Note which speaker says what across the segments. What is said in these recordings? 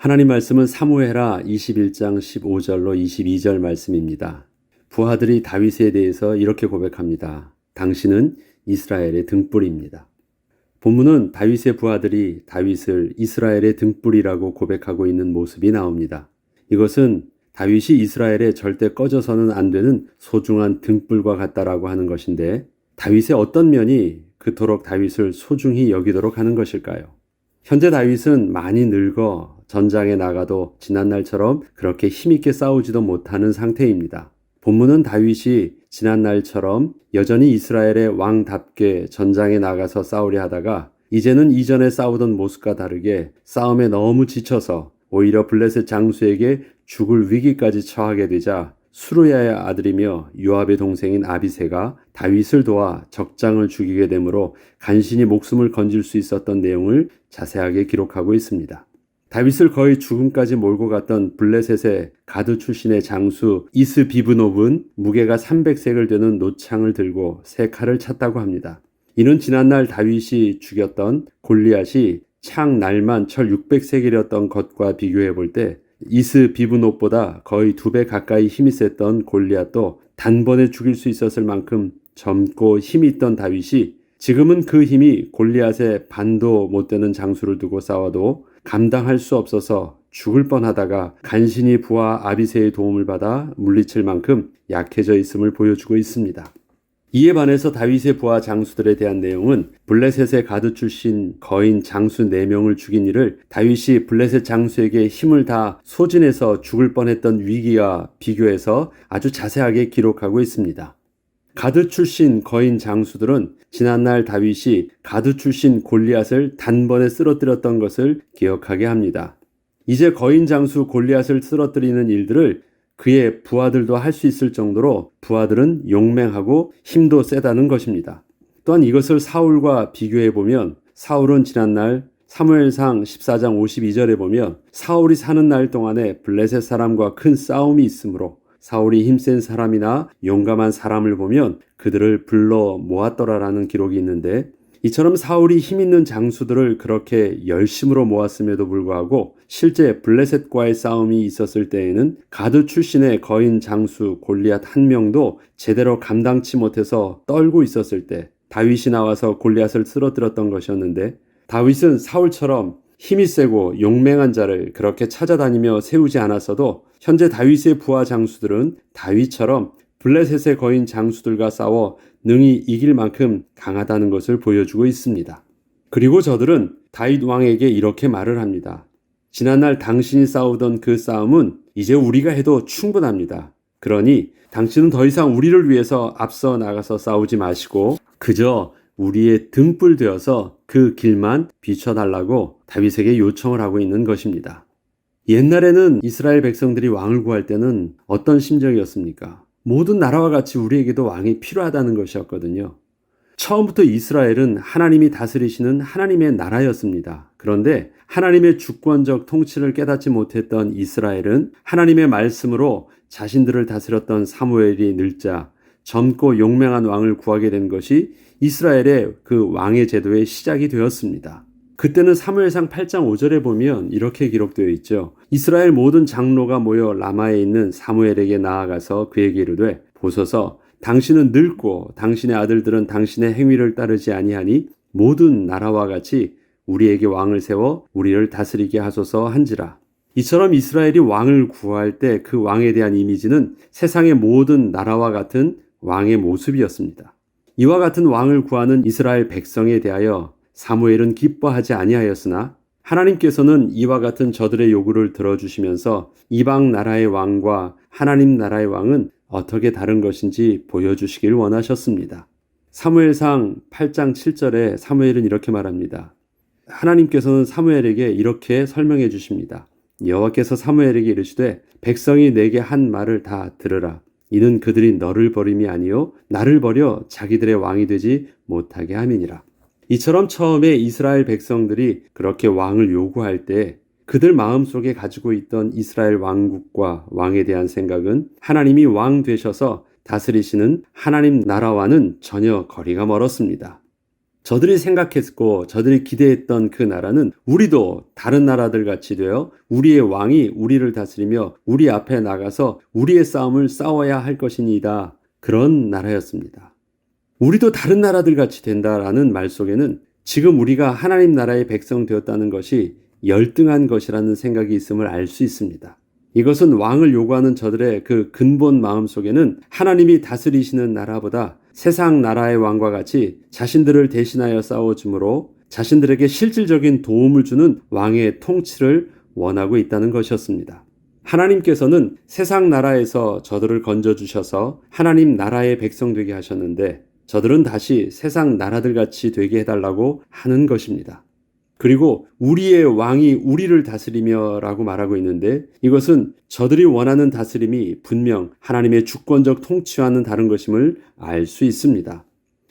Speaker 1: 하나님 말씀은 사무엘하 21장 15절로 22절 말씀입니다. 부하들이 다윗에 대해서 이렇게 고백합니다. 당신은 이스라엘의 등불입니다. 본문은 다윗의 부하들이 다윗을 이스라엘의 등불이라고 고백하고 있는 모습이 나옵니다. 이것은 다윗이 이스라엘에 절대 꺼져서는 안 되는 소중한 등불과 같다라고 하는 것인데, 다윗의 어떤 면이 그토록 다윗을 소중히 여기도록 하는 것일까요? 현재 다윗은 많이 늙어 전장에 나가도 지난날처럼 그렇게 힘있게 싸우지도 못하는 상태입니다. 본문은 다윗이 지난날처럼 여전히 이스라엘의 왕답게 전장에 나가서 싸우려 하다가 이제는 이전에 싸우던 모습과 다르게 싸움에 너무 지쳐서 오히려 블레셋 장수에게 죽을 위기까지 처하게 되자 수르야의 아들이며 요압의 동생인 아비새가 다윗을 도와 적장을 죽이게 되므로 간신히 목숨을 건질 수 있었던 내용을 자세하게 기록하고 있습니다. 다윗을 거의 죽음까지 몰고 갔던 블레셋의 가드 출신의 장수 이스비브노브는 무게가 300세겔 되는 노창을 들고 세 칼을 찼다고 합니다. 이는 지난날 다윗이 죽였던 골리앗이 창 날만 철 600세겔이었던 것과 비교해 볼 때 이스비브노보다 거의 2배 가까이 힘이 셌던 골리앗도 단번에 죽일 수 있었을 만큼 젊고 힘이 있던 다윗이 지금은 그 힘이 골리앗의 반도 못 되는 장수를 두고 싸워도 감당할 수 없어서 죽을 뻔하다가 간신히 부하 아비새의 도움을 받아 물리칠 만큼 약해져 있음을 보여주고 있습니다. 이에 반해서 다윗의 부하 장수들에 대한 내용은 블레셋의 가드 출신 거인 장수 4명을 죽인 일을 다윗이 블레셋 장수에게 힘을 다 소진해서 죽을 뻔했던 위기와 비교해서 아주 자세하게 기록하고 있습니다. 가드 출신 거인 장수들은 지난날 다윗이 가드 출신 골리앗을 단번에 쓰러뜨렸던 것을 기억하게 합니다. 이제 거인 장수 골리앗을 쓰러뜨리는 일들을 그의 부하들도 할 수 있을 정도로 부하들은 용맹하고 힘도 세다는 것입니다. 또한 이것을 사울과 비교해 보면 사울은 지난날 사무엘상 14장 52절에 보면 사울이 사는 날 동안에 블레셋 사람과 큰 싸움이 있으므로 사울이 힘센 사람이나 용감한 사람을 보면 그들을 불러 모았더라라는 기록이 있는데, 이처럼 사울이 힘있는 장수들을 그렇게 열심으로 모았음에도 불구하고 실제 블레셋과의 싸움이 있었을 때에는 가드 출신의 거인 장수 골리앗 한 명도 제대로 감당치 못해서 떨고 있었을 때 다윗이 나와서 골리앗을 쓰러뜨렸던 것이었는데, 다윗은 사울처럼 힘이 세고 용맹한 자를 그렇게 찾아다니며 세우지 않았어도 현재 다윗의 부하 장수들은 다윗처럼 블레셋의 거인 장수들과 싸워 능히 이길 만큼 강하다는 것을 보여주고 있습니다. 그리고 저들은 다윗 왕에게 이렇게 말을 합니다. 지난날 당신이 싸우던 그 싸움은 이제 우리가 해도 충분합니다. 그러니 당신은 더 이상 우리를 위해서 앞서 나가서 싸우지 마시고 그저 우리의 등불 되어서 그 길만 비춰달라고 다윗에게 요청을 하고 있는 것입니다. 옛날에는 이스라엘 백성들이 왕을 구할 때는 어떤 심정이었습니까? 모든 나라와 같이 우리에게도 왕이 필요하다는 것이었거든요. 처음부터 이스라엘은 하나님이 다스리시는 하나님의 나라였습니다. 그런데 하나님의 주권적 통치를 깨닫지 못했던 이스라엘은 하나님의 말씀으로 자신들을 다스렸던 사무엘이 늙자 젊고 용맹한 왕을 구하게 된 것이 이스라엘의 그 왕의 제도의 시작이 되었습니다. 그때는 사무엘상 8장 5절에 보면 이렇게 기록되어 있죠. 이스라엘 모든 장로가 모여 라마에 있는 사무엘에게 나아가서 그에게 이르되 보소서 당신은 늙고 당신의 아들들은 당신의 행위를 따르지 아니하니 모든 나라와 같이 우리에게 왕을 세워 우리를 다스리게 하소서 한지라. 이처럼 이스라엘이 왕을 구할 때 그 왕에 대한 이미지는 세상의 모든 나라와 같은 왕의 모습이었습니다. 이와 같은 왕을 구하는 이스라엘 백성에 대하여 사무엘은 기뻐하지 아니하였으나 하나님께서는 이와 같은 저들의 요구를 들어주시면서 이방 나라의 왕과 하나님 나라의 왕은 어떻게 다른 것인지 보여주시길 원하셨습니다. 사무엘상 8장 7절에 사무엘은 이렇게 말합니다. 하나님께서는 사무엘에게 이렇게 설명해 주십니다. 여호와께서 사무엘에게 이르시되 백성이 내게 한 말을 다 들으라. 이는 그들이 너를 버림이 아니요 나를 버려 자기들의 왕이 되지 못하게 함이니라. 이처럼 처음에 이스라엘 백성들이 그렇게 왕을 요구할 때 그들 마음속에 가지고 있던 이스라엘 왕국과 왕에 대한 생각은 하나님이 왕 되셔서 다스리시는 하나님 나라와는 전혀 거리가 멀었습니다. 저들이 생각했고 저들이 기대했던 그 나라는 우리도 다른 나라들 같이 되어 우리의 왕이 우리를 다스리며 우리 앞에 나가서 우리의 싸움을 싸워야 할 것이니이다. 그런 나라였습니다. 우리도 다른 나라들 같이 된다라는 말 속에는 지금 우리가 하나님 나라의 백성 되었다는 것이 열등한 것이라는 생각이 있음을 알 수 있습니다. 이것은 왕을 요구하는 저들의 그 근본 마음 속에는 하나님이 다스리시는 나라보다 세상 나라의 왕과 같이 자신들을 대신하여 싸워주므로 자신들에게 실질적인 도움을 주는 왕의 통치를 원하고 있다는 것이었습니다. 하나님께서는 세상 나라에서 저들을 건져주셔서 하나님 나라의 백성 되게 하셨는데 저들은 다시 세상 나라들 같이 되게 해달라고 하는 것입니다. 그리고 우리의 왕이 우리를 다스리며 라고 말하고 있는데 이것은 저들이 원하는 다스림이 분명 하나님의 주권적 통치와는 다른 것임을 알 수 있습니다.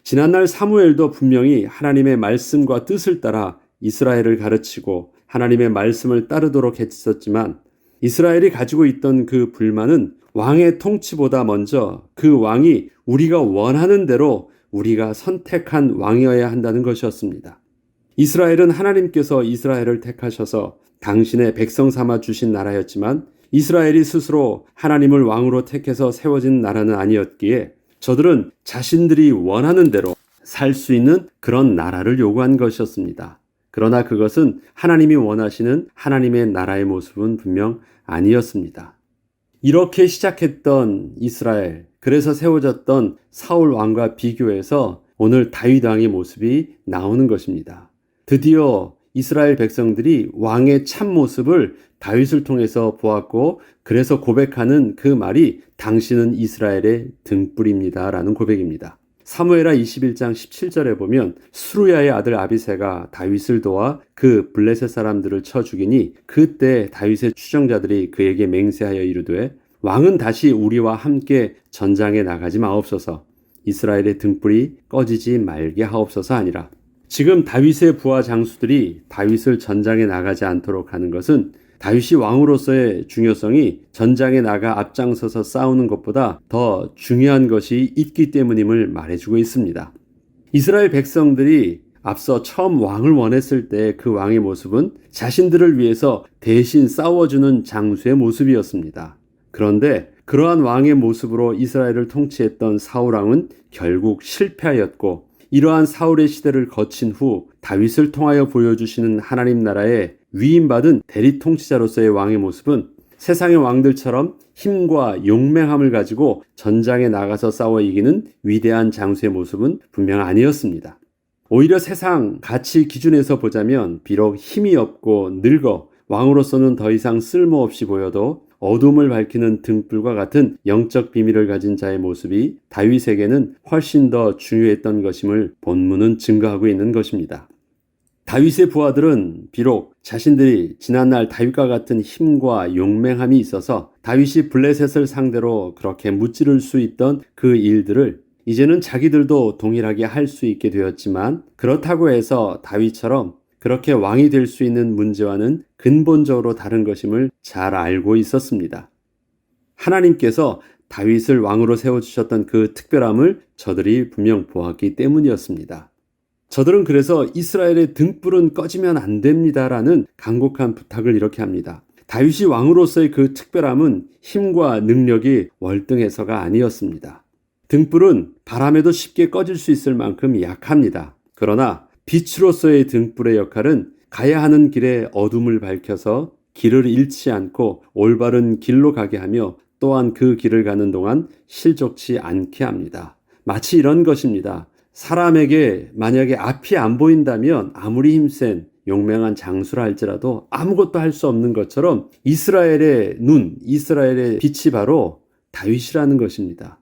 Speaker 1: 지난날 사무엘도 분명히 하나님의 말씀과 뜻을 따라 이스라엘을 가르치고 하나님의 말씀을 따르도록 했었지만 이스라엘이 가지고 있던 그 불만은 왕의 통치보다 먼저 그 왕이 우리가 원하는 대로 우리가 선택한 왕이어야 한다는 것이었습니다. 이스라엘은 하나님께서 이스라엘을 택하셔서 당신의 백성 삼아 주신 나라였지만 이스라엘이 스스로 하나님을 왕으로 택해서 세워진 나라는 아니었기에 저들은 자신들이 원하는 대로 살 수 있는 그런 나라를 요구한 것이었습니다. 그러나 그것은 하나님이 원하시는 하나님의 나라의 모습은 분명 아니었습니다. 이렇게 시작했던 이스라엘, 그래서 세워졌던 사울 왕과 비교해서 오늘 다윗 왕의 모습이 나오는 것입니다. 드디어 이스라엘 백성들이 왕의 참 모습을 다윗을 통해서 보았고 그래서 고백하는 그 말이 당신은 이스라엘의 등불입니다 라는 고백입니다. 사무엘하 21장 17절에 보면 수루야의 아들 아비새가 다윗을 도와 그 블레셋 사람들을 쳐 죽이니 그때 다윗의 추정자들이 그에게 맹세하여 이르되 왕은 다시 우리와 함께 전장에 나가지 마옵소서 이스라엘의 등불이 꺼지지 말게 하옵소서 하니라. 지금 다윗의 부하 장수들이 다윗을 전장에 나가지 않도록 하는 것은 다윗이 왕으로서의 중요성이 전장에 나가 앞장서서 싸우는 것보다 더 중요한 것이 있기 때문임을 말해주고 있습니다. 이스라엘 백성들이 앞서 처음 왕을 원했을 때 그 왕의 모습은 자신들을 위해서 대신 싸워주는 장수의 모습이었습니다. 그런데 그러한 왕의 모습으로 이스라엘을 통치했던 사울 왕은 결국 실패하였고 이러한 사울의 시대를 거친 후 다윗을 통하여 보여주시는 하나님 나라의 위임받은 대리 통치자로서의 왕의 모습은 세상의 왕들처럼 힘과 용맹함을 가지고 전장에 나가서 싸워 이기는 위대한 장수의 모습은 분명 아니었습니다. 오히려 세상 가치 기준에서 보자면 비록 힘이 없고 늙어 왕으로서는 더 이상 쓸모없이 보여도 어둠을 밝히는 등불과 같은 영적 비밀을 가진 자의 모습이 다윗에게는 훨씬 더 중요했던 것임을 본문은 증거하고 있는 것입니다. 다윗의 부하들은 비록 자신들이 지난날 다윗과 같은 힘과 용맹함이 있어서 다윗이 블레셋을 상대로 그렇게 무찌를 수 있던 그 일들을 이제는 자기들도 동일하게 할 수 있게 되었지만 그렇다고 해서 다윗처럼 그렇게 왕이 될 수 있는 문제와는 근본적으로 다른 것임을 잘 알고 있었습니다. 하나님께서 다윗을 왕으로 세워주셨던 그 특별함을 저들이 분명 보았기 때문이었습니다. 저들은 그래서 이스라엘의 등불은 꺼지면 안 됩니다라는 간곡한 부탁을 이렇게 합니다. 다윗이 왕으로서의 그 특별함은 힘과 능력이 월등해서가 아니었습니다. 등불은 바람에도 쉽게 꺼질 수 있을 만큼 약합니다. 그러나 빛으로서의 등불의 역할은 가야 하는 길에 어둠을 밝혀서 길을 잃지 않고 올바른 길로 가게 하며 또한 그 길을 가는 동안 실족치 않게 합니다. 마치 이런 것입니다. 사람에게 만약에 앞이 안 보인다면 아무리 힘센 용맹한 장수라 할지라도 아무것도 할 수 없는 것처럼 이스라엘의 눈, 이스라엘의 빛이 바로 다윗이라는 것입니다.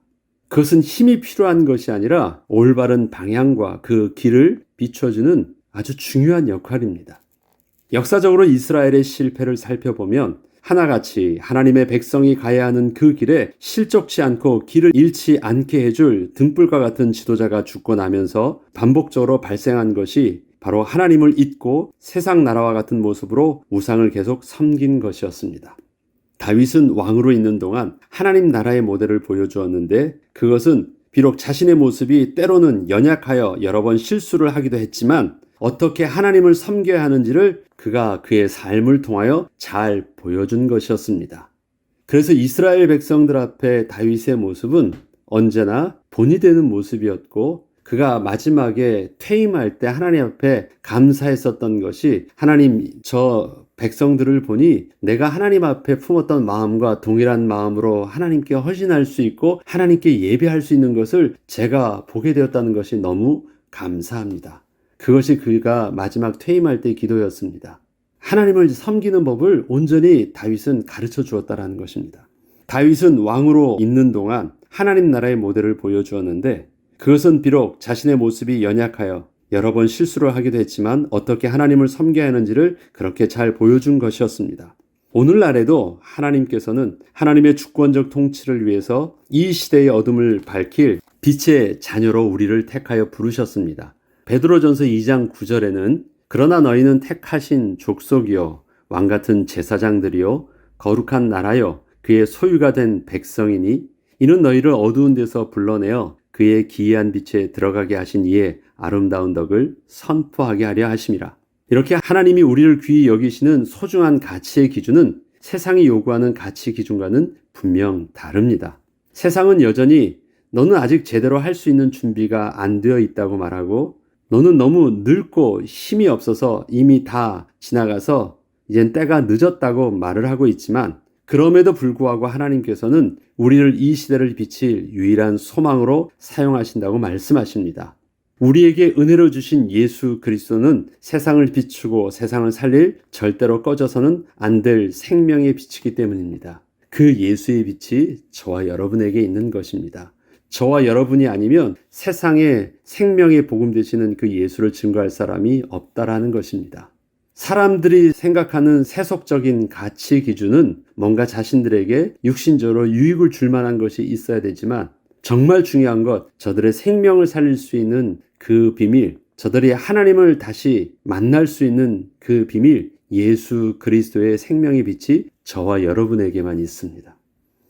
Speaker 1: 그것은 힘이 필요한 것이 아니라 올바른 방향과 그 길을 비춰주는 아주 중요한 역할입니다. 역사적으로 이스라엘의 실패를 살펴보면 하나같이 하나님의 백성이 가야 하는 그 길에 실족치 않고 길을 잃지 않게 해줄 등불과 같은 지도자가 죽고 나면서 반복적으로 발생한 것이 바로 하나님을 잊고 세상 나라와 같은 모습으로 우상을 계속 섬긴 것이었습니다. 다윗은 왕으로 있는 동안 하나님 나라의 모델을 보여주었는데 그것은 비록 자신의 모습이 때로는 연약하여 여러 번 실수를 하기도 했지만 어떻게 하나님을 섬겨야 하는지를 그가 그의 삶을 통하여 잘 보여준 것이었습니다. 그래서 이스라엘 백성들 앞에 다윗의 모습은 언제나 본이 되는 모습이었고, 그가 마지막에 퇴임할 때 하나님 앞에 감사했었던 것이, 하나님, 저 백성들을 보니 내가 하나님 앞에 품었던 마음과 동일한 마음으로 하나님께 헌신할 수 있고 하나님께 예배할 수 있는 것을 제가 보게 되었다는 것이 너무 감사합니다. 그것이 그가 마지막 퇴임할 때의 기도였습니다. 하나님을 섬기는 법을 온전히 다윗은 가르쳐 주었다라는 것입니다. 다윗은 왕으로 있는 동안 하나님 나라의 모델을 보여주었는데, 그것은 비록 자신의 모습이 연약하여 여러 번 실수를 하기도 했지만 어떻게 하나님을 섬겨야 하는지를 그렇게 잘 보여준 것이었습니다. 오늘날에도 하나님께서는 하나님의 주권적 통치를 위해서 이 시대의 어둠을 밝힐 빛의 자녀로 우리를 택하여 부르셨습니다. 베드로전서 2장 9절에는 그러나 너희는 택하신 족속이요 왕같은 제사장들이요 거룩한 나라요 그의 소유가 된 백성이니 이는 너희를 어두운 데서 불러내어 그의 기이한 빛에 들어가게 하신 이의 아름다운 덕을 선포하게 하려 하심이라. 이렇게 하나님이 우리를 귀히 여기시는 소중한 가치의 기준은 세상이 요구하는 가치 기준과는 분명 다릅니다. 세상은 여전히 너는 아직 제대로 할 수 있는 준비가 안 되어 있다고 말하고, 너는 너무 늙고 힘이 없어서 이미 다 지나가서 이젠 때가 늦었다고 말을 하고 있지만, 그럼에도 불구하고 하나님께서는 우리를 이 시대를 비칠 유일한 소망으로 사용하신다고 말씀하십니다. 우리에게 은혜로 주신 예수 그리스도는 세상을 비추고 세상을 살릴 절대로 꺼져서는 안 될 생명의 빛이기 때문입니다. 그 예수의 빛이 저와 여러분에게 있는 것입니다. 저와 여러분이 아니면 세상에 생명의 복음 되시는 그 예수를 증거할 사람이 없다라는 것입니다. 사람들이 생각하는 세속적인 가치 기준은 뭔가 자신들에게 육신적으로 유익을 줄 만한 것이 있어야 되지만, 정말 중요한 것, 저들의 생명을 살릴 수 있는 그 비밀, 저들이 하나님을 다시 만날 수 있는 그 비밀, 예수 그리스도의 생명의 빛이 저와 여러분에게만 있습니다.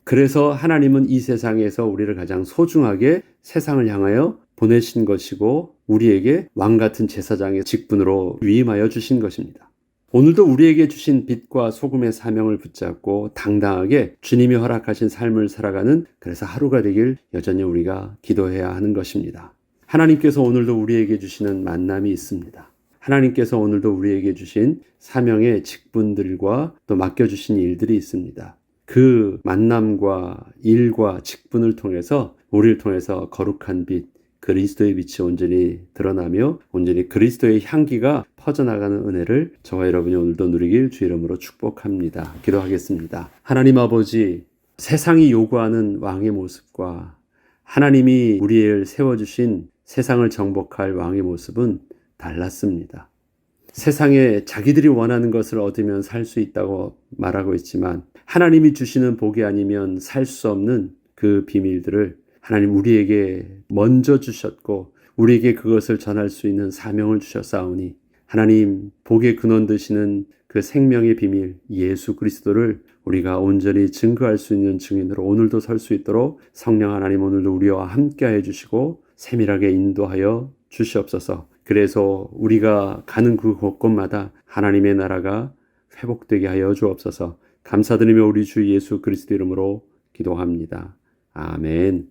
Speaker 1: 그래서 하나님은 이 세상에서 우리를 가장 소중하게 세상을 향하여 보내신 것이고, 우리에게 왕같은 제사장의 직분으로 위임하여 주신 것입니다. 오늘도 우리에게 주신 빛과 소금의 사명을 붙잡고 당당하게 주님이 허락하신 삶을 살아가는, 그래서 하루가 되길 여전히 우리가 기도해야 하는 것입니다. 하나님께서 오늘도 우리에게 주시는 만남이 있습니다. 하나님께서 오늘도 우리에게 주신 사명의 직분들과 또 맡겨주신 일들이 있습니다. 그 만남과 일과 직분을 통해서 우리를 통해서 거룩한 빛, 그리스도의 빛이 온전히 드러나며 온전히 그리스도의 향기가 퍼져나가는 은혜를 저와 여러분이 오늘도 누리길 주 이름으로 축복합니다. 기도하겠습니다. 하나님 아버지, 세상이 요구하는 왕의 모습과 하나님이 우리를 세워주신 세상을 정복할 왕의 모습은 달랐습니다. 세상에 자기들이 원하는 것을 얻으면 살 수 있다고 말하고 있지만, 하나님이 주시는 복이 아니면 살 수 없는 그 비밀들을 하나님 우리에게 먼저 주셨고, 우리에게 그것을 전할 수 있는 사명을 주셨사오니, 하나님 복의 근원 되시는 그 생명의 비밀 예수 그리스도를 우리가 온전히 증거할 수 있는 증인으로 오늘도 설 수 있도록 성령 하나님 오늘도 우리와 함께해 주시고 세밀하게 인도하여 주시옵소서. 그래서 우리가 가는 그 곳곳마다 하나님의 나라가 회복되게 하여 주옵소서. 감사드리며 우리 주 예수 그리스도 이름으로 기도합니다. 아멘.